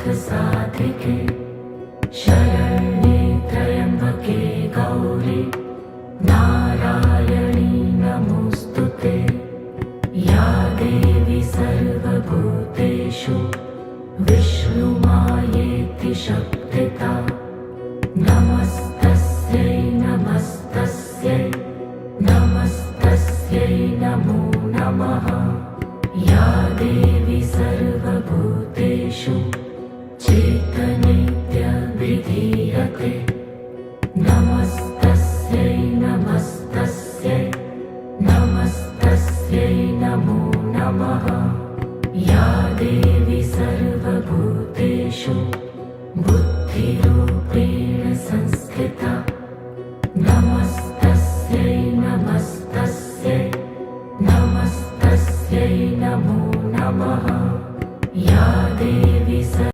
साधिके शरण्ये त्र्यम्बके गौरी नारायणी नमोऽस्तुते। या देवी सर्वभूतेषु विष्णुमायेति शब्दिता नमस्तस्यै नमस्तस्यै नमस्तस्यै नमो नमः। या देवी सर्वभूतेषु चेतनेत्यभिधीयते नमस्तस्यै नमस्तस्यै नमस्तस्यै नमो नमः। या देवी सर्वभूतेषु